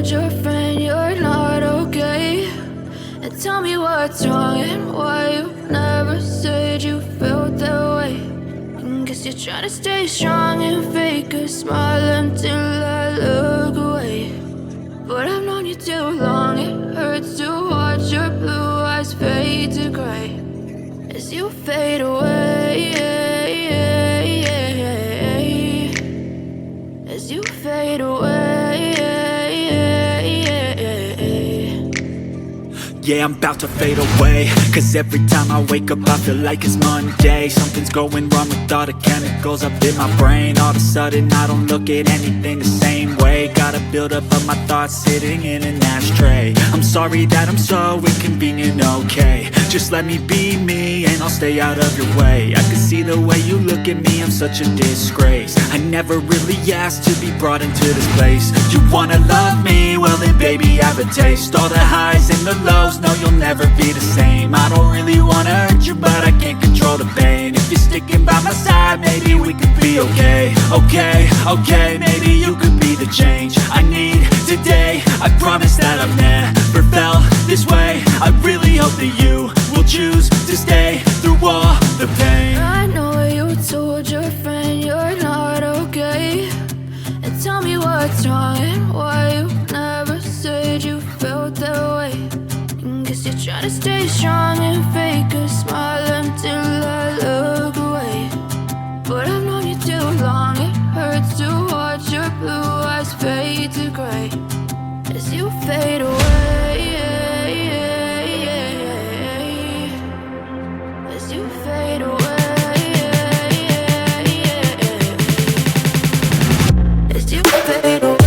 told your friend you're not okay? And tell me what's wrong and why you never said you felt that way. And guess you're trying to stay strong and fake a smile until I look away. But I've known you too long, it hurts to watch your blue eyes fade to gray as you fade away, as you fade away. Yeah, I'm about to fade away, cause every time I wake up I feel like it's Monday. Something's going wrong with all the chemicals up in my brain. All of a sudden I don't look at anything the same way. Got a buildup of my thoughts sitting in an ashtray. I'm sorry that I'm so inconvenient, okay? Just let me be me and I'll stay out of your way. I can see the way you look at me, I'm such a disgrace. I never really asked to be brought into this place. You wanna love me? Well then baby have a taste. All the highs and the lows, no, you'll never be the same. I don't really wanna hurt you, but I can't control the pain. If you're sticking by my side, maybe we could be okay. Okay, maybe you could be the change I need today. I promise that I've never felt this way. I really hope that you will choose to stay through all the pain. I know you told your friend you're not okay. And tell me what's wrong and why you never said you felt that way. Guess you're trying to stay strong and fake a smile until I look away. But I've known you too long, it hurts to watch your blue eyes fade to gray as you fade away, as you fade away, as you fade away.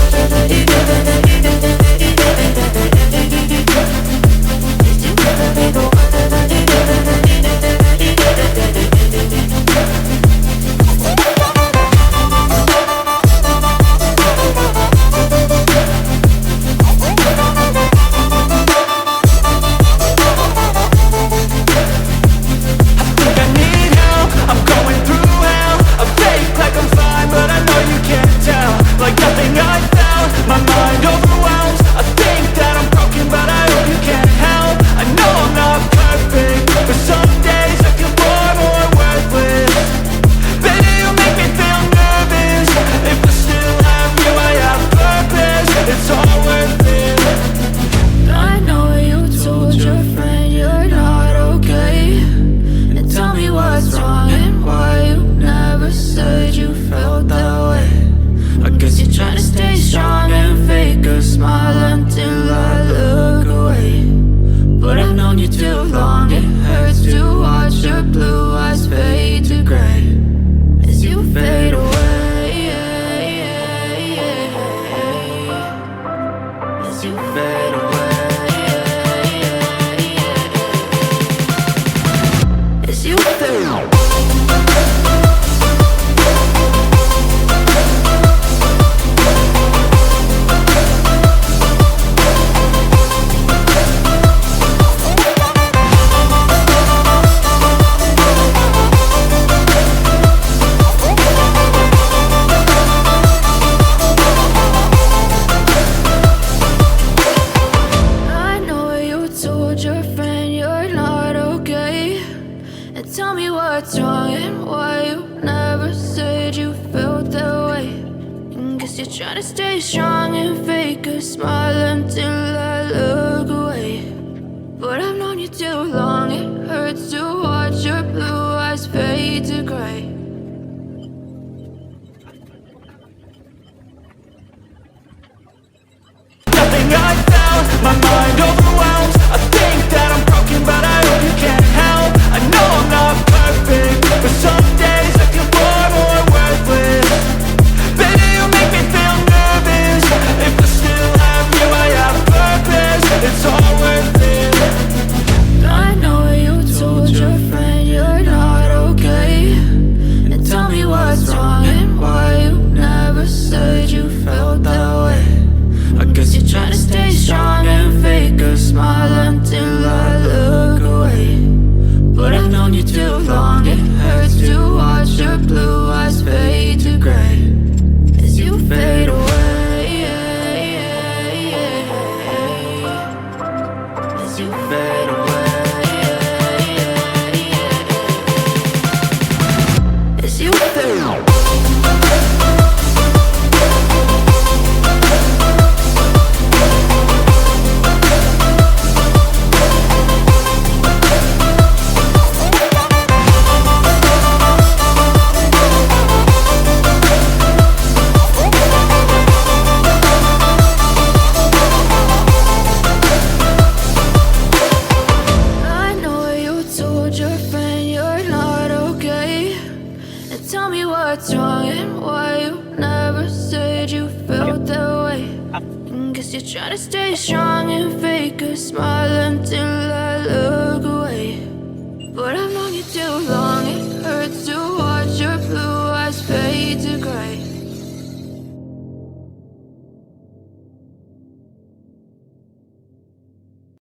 Guess you're trying to stay strong and fake a smile until I look away. But I've known you too long, it hurts to watch your blue eyes fade to gray.